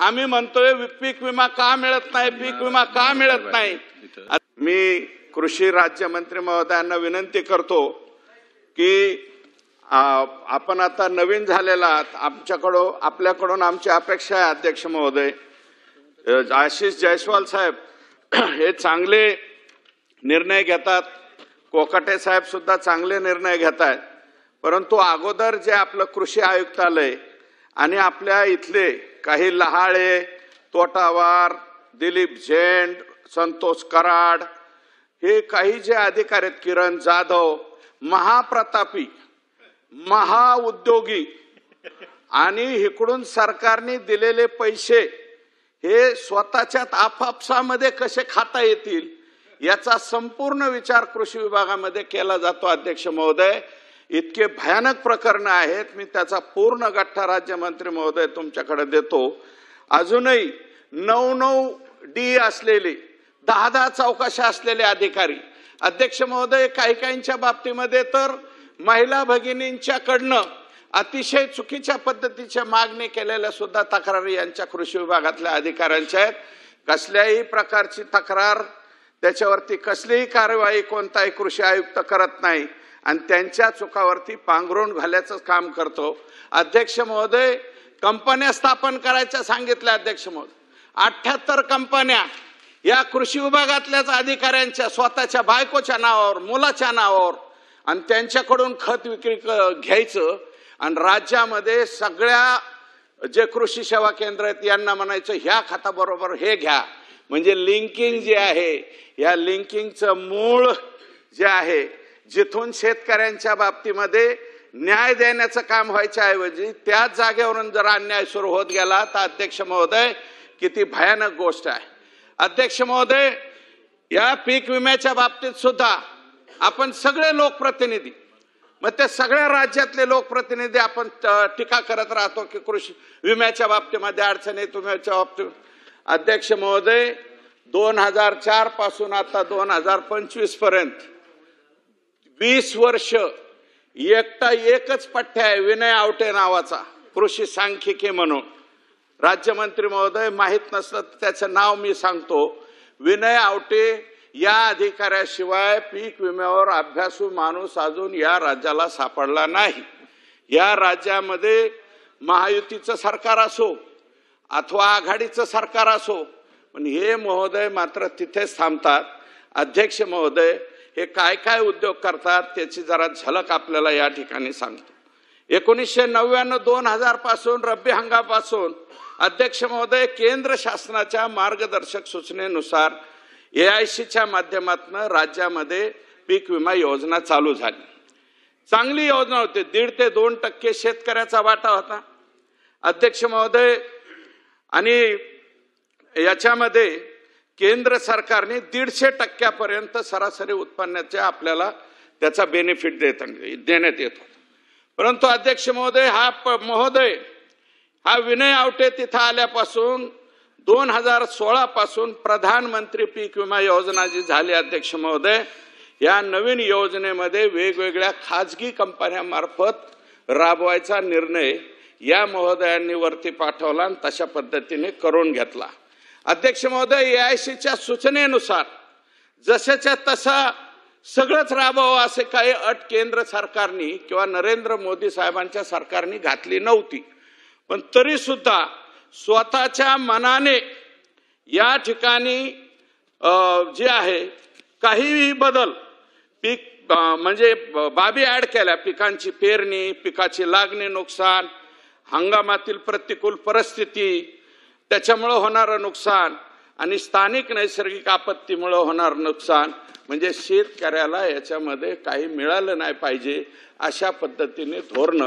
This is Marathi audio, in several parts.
आम्ही म्हणतोय पीक विमा का मिळत नाही, पीक विमा का मिळत नाही। मी कृषी राज्यमंत्री महोदयांना विनंती करतो की आपण आता नवीन झालेला आपल्याकडून आमची अपेक्षा आहे अध्यक्ष महोदय, आशिष जयस्वाल साहेब हे चांगले निर्णय घेतात, कोकाटे साहेब सुद्धा चांगले निर्णय घेतात, परंतु अगोदर जे आपलं कृषी आयुक्तालय आणि आपल्या इथले काही लहाळे, तोटावार, दिलीप झेंड, संतोष कराड हे काही जे अधिकारी आहेत, किरण जाधव, महाप्रतापी महाउद्योगी आणि इकडून सरकारने दिलेले पैसे हे स्वतःच्यात आपापसामध्ये कसे खाता येतील याचा संपूर्ण विचार कृषी विभागामध्ये केला जातो। अध्यक्ष महोदय, इतके भयानक प्रकरण आहेत, मी त्याचा पूर्ण गठ्ठा राज्यमंत्री महोदय तुमच्याकडे देतो। अजूनही 9 डी असलेले 10 चौकशा असलेले अधिकारी अध्यक्ष महोदय, काहींच्या बाबतीमध्ये तर महिला भगिनींच्याकडनं अतिशय चुकीच्या पद्धतीच्या मागणी केलेल्या सुद्धा तक्रारी यांच्या कृषी विभागातल्या अधिकाऱ्यांच्या आहेत। कसल्याही प्रकारची तक्रार त्याच्यावरती कसलीही कारवाई कोणताही कृषी आयुक्त करत नाही आणि त्यांच्या चुकावरती पांघरून घालायचं काम करतो। अध्यक्ष महोदय, कंपन्या स्थापन करायच्या सांगितल्या अध्यक्ष महोदय, 78 कंपन्या या कृषी विभागातल्याच अधिकाऱ्यांच्या स्वतःच्या बायकोच्या नावावर, मुलाच्या नावावर आणि त्यांच्याकडून खत विक्री घ्यायचं आणि राज्यामध्ये सगळ्या जे कृषी सेवा केंद्र आहेत यांना म्हणायचं ह्या खताबरोबर हे घ्या। म्हणजे लिंकिंग जे आहे, या लिंकिंगचं मूळ जे आहे, जिथून शेतकऱ्यांच्या बाबतीमध्ये न्याय देण्याचं काम व्हायच्या ऐवजी त्याच जागेवरून जर अन्याय सुरू होत गेला तर अध्यक्ष महोदय किती भयानक गोष्ट आहे। अध्यक्ष महोदय, या पीक विम्याच्या बाबतीत सुद्धा आपण सगळे लोकप्रतिनिधी, मग ते सगळ्या राज्यातले लोकप्रतिनिधी आपण टीका करत राहतो की कृषी विम्याच्या बाबतीमध्ये अडचणी, विम्याच्या बाबतीत। अध्यक्ष महोदय, 2004 पासून आता 2025 पर्यंत 20 वर्ष एकच पठ्य आहे, विनय आवटे नावाचा, कृषी सांख्यिकी म्हणून। राज्यमंत्री महोदय, माहित नसलं तर त्याचं नाव मी सांगतो। विनय आवटे या अधिकाऱ्याशिवाय पीक विम्यावर अभ्यासू माणूस अजून या राज्याला सापडला नाही। या राज्यामध्ये महायुतीचं सरकार असो अथवा आघाडीचं सरकार असो, पण हे महोदय मात्र तिथेच थांबतात। अध्यक्ष महोदय, हे काय उद्योग करतात त्याची जरा झलक आपल्याला या ठिकाणी सांगतो। 1999-2000 पासून रब्बी हंगामापासून अध्यक्ष महोदय, केंद्र शासनाच्या मार्गदर्शक सूचनेनुसार AICच्या माध्यमातून राज्यामध्ये पीक विमा योजना चालू झाली। चांगली योजना होती, 1.5 ते 2% शेतकऱ्याचा वाटा होता अध्यक्ष महोदय, आणि याच्यामध्ये केंद्र सरकारने 150% सरासरी उत्पन्नाचे आपल्याला त्याचा बेनिफिट देण्यात येत होता। परंतु अध्यक्ष महोदय, हा विनय आवटे तिथं आल्यापासून 2016 पासून प्रधानमंत्री पीक विमा योजना जी झाली अध्यक्ष महोदय, या नवीन योजनेमध्ये वेगवेगळ्या खाजगी कंपन्यांमार्फत राबवायचा निर्णय या महोदयांनी वरती पाठवला आणि तशा पद्धतीने करून घेतला। अध्यक्ष महोदय, AICच्या सूचनेनुसार जशाच्या तसा सगळंच राबवावं असे काही अट केंद्र सरकारने किंवा नरेंद्र मोदी साहेबांच्या सरकारने घातली नव्हती, पण तरी सुद्धा स्वतःच्या मनाने या ठिकाणी जे आहे काही बदल पीक म्हणजे बाबी ऍड केल्या, पिकांची पेरणी, पिकाची लागणी, नुकसान, हंगामातील प्रतिकूल परिस्थिती त्याच्यामुळे होणारं नुकसान आणि स्थानिक नैसर्गिक आपत्तीमुळे होणारं नुकसान, म्हणजे शेतकऱ्याला याच्यामध्ये काही मिळालं नाही पाहिजे अशा पद्धतीने धोरण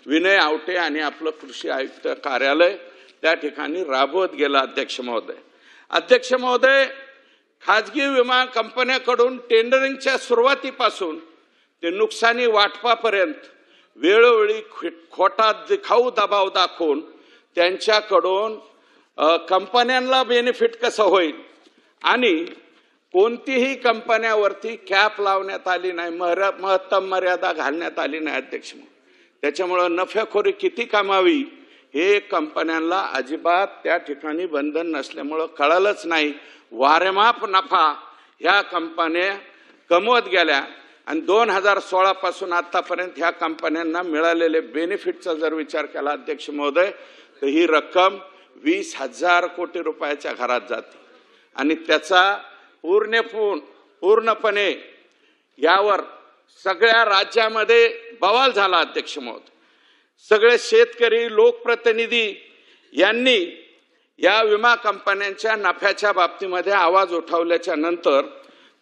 विनय आवटे आणि आपलं कृषी आयुक्त कार्यालय त्या ठिकाणी राबवत गेला। अध्यक्ष महोदय, खाजगी विमा कंपन्यांकडून टेंडरिंगच्या सुरुवातीपासून ते नुकसानी वाटपापर्यंत वेळोवेळी खोटा दिखाऊ दबाव दाखवून त्यांच्याकडून कंपन्यांना बेनिफिट कसं होईल आणि कोणतीही कंपन्यावरती कॅप लावण्यात आली नाही, महत्तम मर्यादा घालण्यात आली नाही अध्यक्ष। त्याच्यामुळे नफेखोरी किती कमावी हे कंपन्यांना अजिबात त्या ठिकाणी बंधन नसल्यामुळं कळलंच नाही. वारेमाप नफा ह्या कंपन्या कमवत गेल्या आणि 2016 पासून आतापर्यंत ह्या कंपन्यांना मिळालेले बेनिफिटचा जर विचार केला अध्यक्ष महोदय तर ही रक्कम 20,000 कोटी रुपयाच्या घरात जाते आणि त्याचा पूर्णपणे यावर सगळ्या राज्यामध्ये बवाल झाला अध्यक्ष महोदय. सगळे शेतकरी लोकप्रतिनिधी यांनी या विमा कंपन्यांच्या नफ्याच्या बाबतीमध्ये आवाज उठवल्याच्या नंतर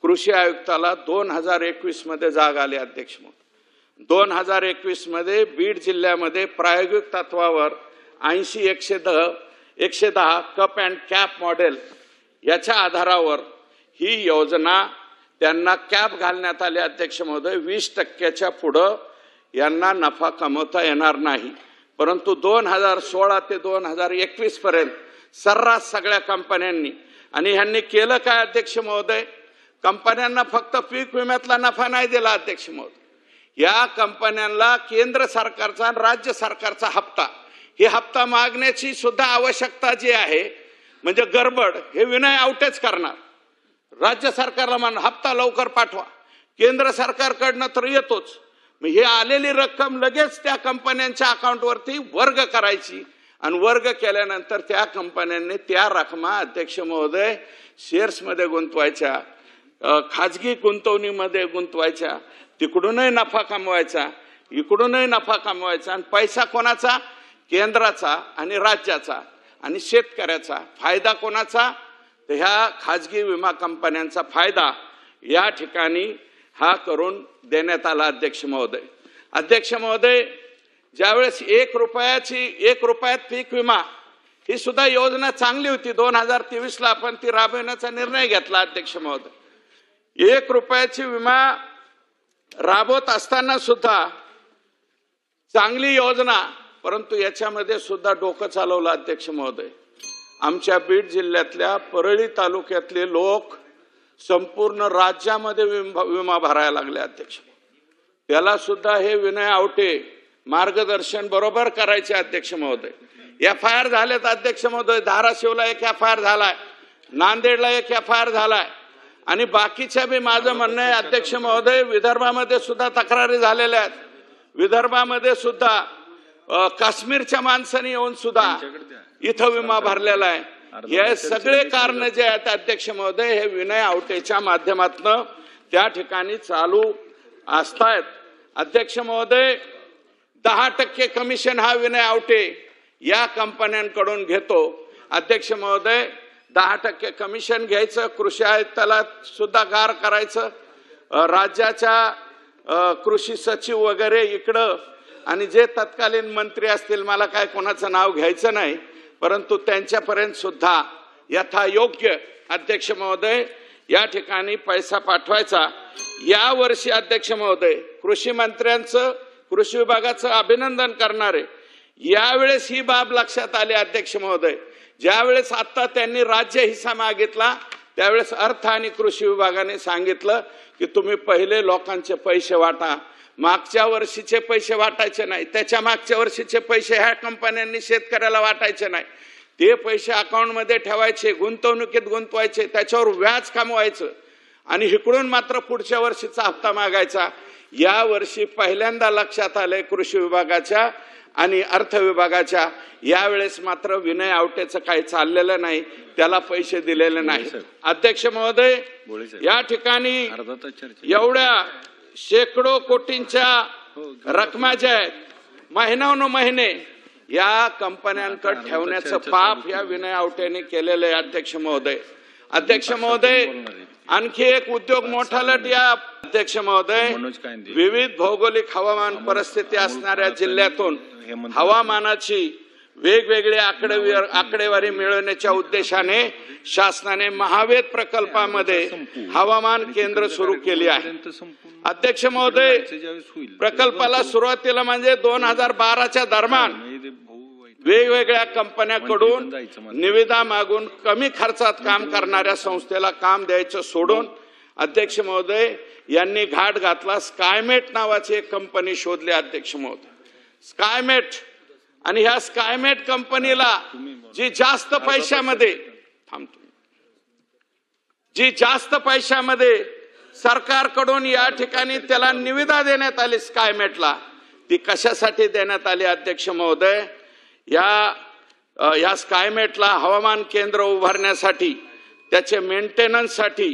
कृषी आयुक्ताला 2021 मध्ये जाग आली अध्यक्ष महोदय. 2021 मध्ये बीड जिल्ह्यामध्ये प्रायोगिक तत्वावर 80-110 कप अँड कॅप मॉडेल याच्या आधारावर ही योजना त्यांना कॅप घालण्यात आली अध्यक्ष महोदय. 20% पुढं यांना नफा कमवता येणार नाही. परंतु 2016 ते 2021 पर्यंत सर्रास सगळ्या कंपन्यांनी आणि ह्यांनी केलं काय अध्यक्ष महोदय, कंपन्यांना फक्त पीक विम्यातला नफा नाही दिला अध्यक्ष महोदय. या कंपन्यांना केंद्र सरकारचा आणि राज्य सरकारचा हप्ता हे हप्ता मागण्याची सुद्धा आवश्यकता जी आहे म्हणजे गडबड हे विनय आवटेच करणार. राज्य सरकारला म्हणा हप्ता लवकर पाठवा, केंद्र सरकारकडनं तर येतोच. हे आलेली रक्कम लगेच त्या कंपन्यांच्या अकाउंटवरती वर्ग करायची आणि वर्ग केल्यानंतर त्या कंपन्यांनी त्या रकमा अध्यक्ष महोदय शेअर्समध्ये गुंतवायच्या, खाजगी गुंतवणुकीमध्ये गुंतवायच्या, तिकडूनही नफा कमवायचा, इकडूनही नफा कमवायचा आणि पैसा कोणाचा, केंद्राचा आणि राज्याचा आणि शेतकऱ्याचा. फायदा कोणाचा, तर ह्या खाजगी विमा कंपन्यांचा फायदा या ठिकाणी हा करून देण्यात आला अध्यक्ष महोदय. अध्यक्ष महोदय, ज्यावेळेस 1 रुपयात पीक विमा ही सुद्धा योजना चांगली होती. 2023ला आपण ती राबविण्याचा निर्णय घेतला अध्यक्ष महोदय. 1 रुपयाची विमा राबवत असताना सुद्धा चांगली योजना, परंतु याच्यामध्ये सुद्धा डोकं चालवलं अध्यक्ष महोदय. आमच्या बीड जिल्ह्यातल्या परळी तालुक्यातले लोक संपूर्ण राज्यामध्ये विमा भरायला लागले अध्यक्ष. त्याला सुद्धा हे विनय आवटे मार्गदर्शन बरोबर करायचे अध्यक्ष महोदय. FIR झालेत अध्यक्ष महोदय. धाराशिवला एक FIR झालाय, नांदेडला एक FIR झालाय आणि बाकीच्या बी माझं म्हणणं आहे अध्यक्ष महोदय विदर्भामध्ये सुद्धा तक्रारी झालेल्या आहेत. विदर्भामध्ये सुद्धा काश्मीरच्या माणसाने येऊन सुद्धा इथं विमा भरलेला आहे. हे सगळे कारण जे आहेत अध्यक्ष महोदय हे विनय आवटेच्या माध्यमातून त्या ठिकाणी चालू असतायत. अध्यक्ष महोदय 10% कमिशन हा विनय आवटे या कंपन्यांकडून घेतो. अध्यक्ष महोदय 10% कमिशन घ्यायचं, कृषी आयुक्ताला सुद्धा गार करायचं, राज्याच्या कृषी सचिव वगैरे इकडं आणि जे तत्कालीन मंत्री असतील, मला काय कोणाचं नाव घ्यायचं नाही, परंतु त्यांच्यापर्यंत सुद्धा यथायोग्य अध्यक्ष महोदय या ठिकाणी पैसा पाठवायचा. या वर्षी अध्यक्ष महोदय कृषी मंत्र्यांचं, कृषी विभागाचं अभिनंदन करणारे यावेळेस ही बाब लक्षात आली अध्यक्ष महोदय. ज्यावेळेस आता त्यांनी राज्य हिस्सा मागितला त्यावेळेस अर्थ आणि कृषी विभागाने सांगितलं की तुम्ही पहिले लोकांचे पैसे वाटा, मागच्या वर्षीचे पैसे वाटायचे नाही, त्याच्या मागच्या वर्षीचे पैसे ह्या कंपन्यांनी शेतकऱ्याला वाटायचे नाही, ते पैसे अकाउंटमध्ये ठेवायचे, गुंतवणुकीत गुंतवायचे, त्याच्यावर व्याज कमवायचं आणि इकडून मात्र पुढच्या वर्षीचा हप्ता मागायचा. या वर्षी पहिल्यांदा लक्षात आलंय कृषी विभागाच्या आणि अर्थ विभागाच्या, यावेळेस मात्र विनय आवटेचं काही चाललेलं नाही, त्याला पैसे दिलेले नाही. अध्यक्ष महोदय या ठिकाणी एवढ्या शेकडो कोटींच्या रकमा ज्या आहेत महिने या कंपन्यांकडे ठेवण्याचं पाप या विनय आवटेने केलेलं आहे अध्यक्ष महोदय. अध्यक्ष महोदय आणखी एक उद्योग मोठा लट या अध्यक्ष महोदय, विविध भौगोलिक हवामान परिस्थिती असणाऱ्या जिल्ह्यातून हवामानाची वेगवेगळी आकडेवारी मिळवण्याच्या उद्देशाने शासनाने महावेद प्रकल्पामध्ये हवामान केंद्र सुरू केली आहे. अध्यक्ष महोदय प्रकल्पाला सुरुवातीला म्हणजे 2012च्या दरम्यान वेगवेगळ्या कंपन्यांकडून निविदा मागून कमी खर्चात काम करणाऱ्या संस्थेला काम द्यायचं सोडून अध्यक्ष महोदय यांनी घाट घातला. स्कायमेट नावाची एक कंपनी शोधली अध्यक्ष महोदय. स्कायमेट आणि ह्या स्कायमेट कंपनीला जी जास्त पैशामध्ये सरकारकडून या ठिकाणी त्याला निविदा देण्यात आली स्कायमेटला, ती कशासाठी देण्यात आली अध्यक्ष महोदय? या स्कायमेटला हवामान केंद्र उभारण्यासाठी, त्याचे मेंटेनन्ससाठी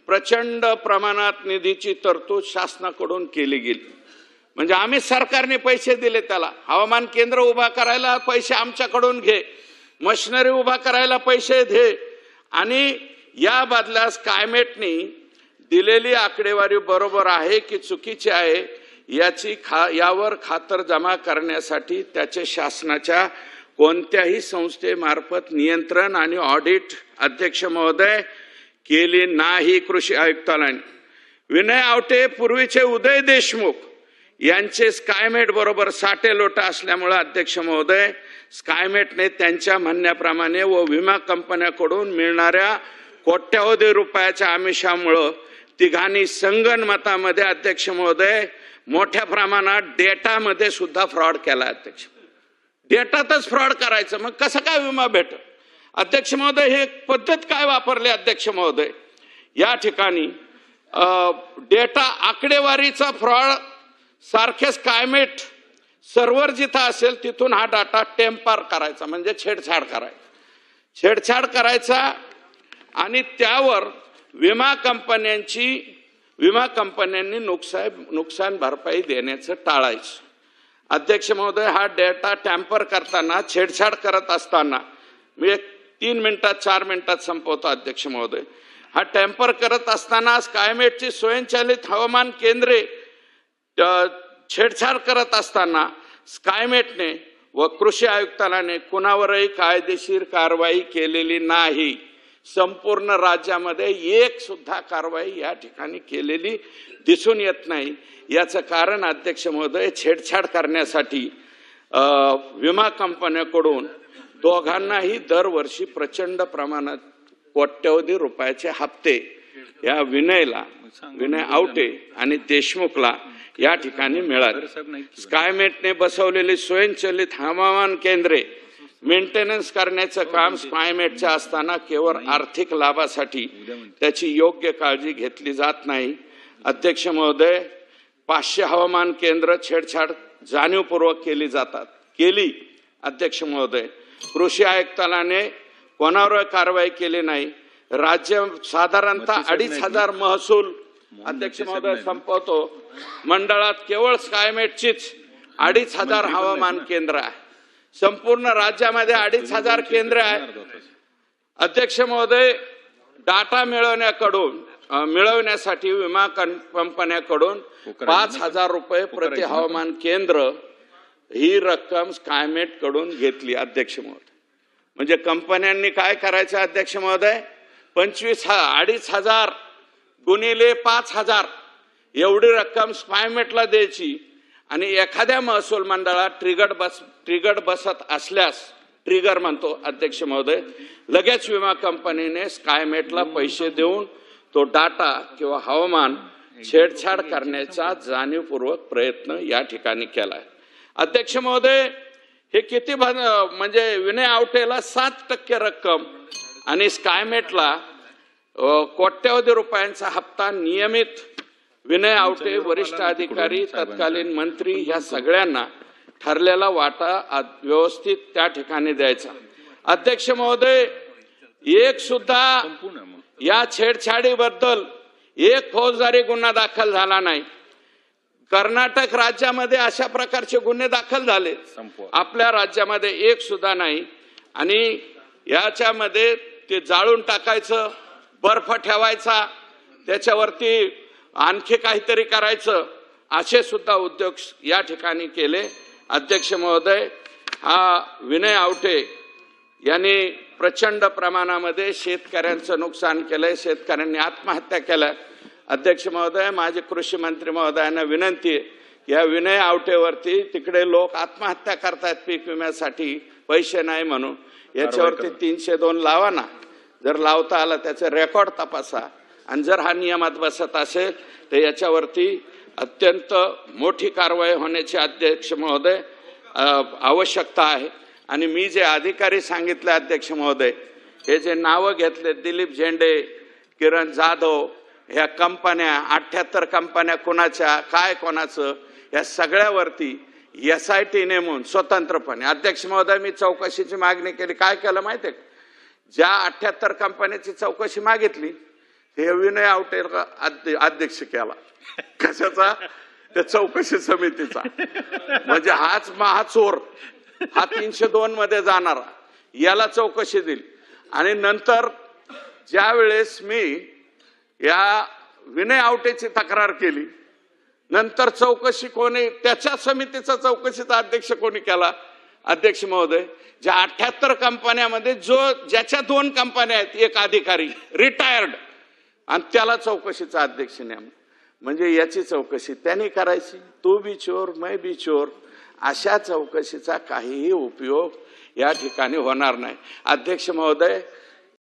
प्रचंड प्रमाणात निधीची तरतूद शासनाकडून केली गेली. म्हणजे आम्ही सरकारने पैसे दिले त्याला, हवामान केंद्र उभा करायला पैसे आमच्याकडून घे, मशिनरी उभा करायला पैसे दे, आणि या बदल्यात स्कायमेटनी दिलेली आकडेवारी बरोबर आहे की चुकीची आहे यावर खातरजमा करण्यासाठी त्याचे शासनाच्या कोणत्याही संस्थेमार्फत नियंत्रण आणि ऑडिट अध्यक्ष महोदय केली नाही कृषी आयुक्तालयाने. विनय आवटे, पूर्वीचे उदय देशमुख यांचे स्कायमेट बरोबर साटेलोटा असल्यामुळे अध्यक्ष महोदय स्कायमेटने त्यांच्या म्हणण्याप्रमाणे व विमा कंपन्यांकडून मिळणाऱ्या कोट्यावधी रुपयाच्या आमिषामुळे तिघांनी संगनमतामध्ये अध्यक्ष महोदय मोठ्या प्रमाणात डेटामध्ये सुद्धा फ्रॉड केला. अध्यक्ष, डेटातच फ्रॉड करायचं, मग कसं काय विमा भेट? अध्यक्ष महोदय, हे पद्धत काय वापरली अध्यक्ष महोदय? या ठिकाणी डेटा आकडेवारीचा फ्रॉड सारखे स्कायमेट सर्व्हर जिथं असेल तिथून हा डाटा टेम्पर करायचा, म्हणजे छेडछाड करायचा आणि त्यावर विमा कंपन्यांनी नुकसान भरपाई देण्याचं टाळायचं. अध्यक्ष महोदय, हा डेटा टॅम्पर करताना, छेडछाड करत असताना, मी 3 मिनिटात 4 मिनिटात संपवतो अध्यक्ष महोदय, हा टॅम्पर करत असताना स्कायमेटची स्वयंचलित हवामान केंद्रे छेडछाड करत असताना स्कायमेटने व कृषी आयुक्तालयाने कुणावरही कायदेशीर कारवाई केलेली नाही. संपूर्ण राज्यामध्ये एक सुद्धा कारवाई या ठिकाणी केलेली दिसून येत नाही. याचं कारण अध्यक्ष महोदय, छेडछाड करण्यासाठी विमा कंपन्यांकडून दोघांनाही दरवर्षी प्रचंड प्रमाणात कोट्यवधी रुपयाचे हप्ते या विनय आवटे आणि देशमुखला या ठिकाणी मिळाले. स्कायमेटने बसवलेली स्वयंचलित हवामान केंद्रे मेंटेनन्स करण्याचं काम स्कायमेटचे असताना केवळ आर्थिक लाभासाठी त्याची योग्य काळजी घेतली जात नाही. अध्यक्ष महोदय, 500 हवामान केंद्र छेडछाड जाणीवपूर्वक केली. अध्यक्ष महोदय, कृषी आयुक्तालयाने कोणावर कारवाई केली नाही. राज्य साधारणतः 2,500 महसूल अध्यक्ष महोदय संपवतो, मंडळात केवळ स्कायमेटचीच 2,500 हवामान केंद्र आहे. संपूर्ण राज्यामध्ये 2,500 केंद्र आहे. अध्यक्ष महोदय, डाटा मिळवण्यासाठी विमा कंपन्यांकडून 5,000 रुपये प्रति हवामान केंद्र ही रक्कम स्कायमेट कडून घेतली. अध्यक्ष महोदय, म्हणजे कंपन्यांनी काय करायचं अध्यक्ष महोदय, 2,500 गुणिले 5,000 एवढी रक्कम स्कायमेटला द्यायची आणि एखाद्या महसूल मंडळात ट्रिगर बसत असल्यास, ट्रिगर म्हणतो अध्यक्ष महोदय, लगेच विमा कंपनीने स्कायमेटला पैसे देऊन तो डाटा किंवा हवामान छेडछाड करण्याचा जाणीवपूर्वक प्रयत्न या ठिकाणी केला आहे. अध्यक्ष महोदय, हे किती म्हणजे विनय आवटेला 7% रक्कम आणि स्कायमेटला कोट्यवधी रुपयांचा हप्ता नियमित विनय आवटे, वरिष्ठ अधिकारी, तत्कालीन मंत्री या सगळ्यांना ठरलेला वाटा व्यवस्थित त्या ठिकाणी द्यायचा. अध्यक्ष महोदय, एक सुद्धा या छेडछाडीबद्दल एक फौजदारी गुन्हा दाखल झाला नाही. कर्नाटक राज्यामध्ये अशा प्रकारचे गुन्हे दाखल झाले, आपल्या राज्यामध्ये एक सुद्धा नाही. आणि याच्यामध्ये ते जाळून टाकायचं, बर्फ ठेवायचा, त्याच्यावरती आणखी काहीतरी करायचं, असे सुद्धा उद्योग या ठिकाणी केले. अध्यक्ष महोदय, हा विनय आवटे यांनी प्रचंड प्रमाणामध्ये शेतकऱ्यांचं नुकसान केलंय, शेतकऱ्यांनी आत्महत्या केल्या. अध्यक्ष महोदय, माझे कृषी मंत्री महोदयांना विनंती आहे, या विनय आवटेवरती तिकडे लोक आत्महत्या करतायत पीक विम्यासाठी पैसे नाही म्हणून, याच्यावरती 302 लावा ना. जर लावता आला त्याचं रेकॉर्ड तपासा आणि जर हा नियमात बसत असेल तर याच्यावरती अत्यंत मोठी कारवाई होण्याची अध्यक्ष महोदय आवश्यकता आहे। आणि मी जे अधिकारी सांगितले अध्यक्ष महोदय, हे जे नावं घेतले, दिलीप झेंडे, किरण जाधव, ह्या कंपन्या 78 कंपन्या कोणाच्या काय कोणाचं, या सगळ्यावरती SIT नेमून स्वतंत्रपणे, अध्यक्ष महोदय मी चौकशीची मागणी केली। काय केलं माहितीये का, ज्या 78 कंपन्याची चौकशी मागितली हे विनय आवटेला अध्यक्ष केला। कशाचा? त्या चौकशी समितीचा। म्हणजे हाच महाचोर, हा 302 मध्ये जाणारा, याला चौकशी दिली। आणि नंतर ज्या वेळेस मी या विनय आवटेची तक्रार केली, नंतर चौकशी कोणी, त्याच्या समितीचा चौकशीचा अध्यक्ष कोणी केला अध्यक्ष महोदय, ज्या 78 कंपन्यामध्ये ज्याच्या 2 कंपन्या आहेत, एक अधिकारी रिटायर्ड, आणि त्याला चौकशीचा अध्यक्ष नेम। म्हणजे याची चौकशी त्यांनी करायची, तू भी चोर मैं भी चोर, अशा चौकशीचा काहीही उपयोग या ठिकाणी होणार नाही। अध्यक्ष महोदय,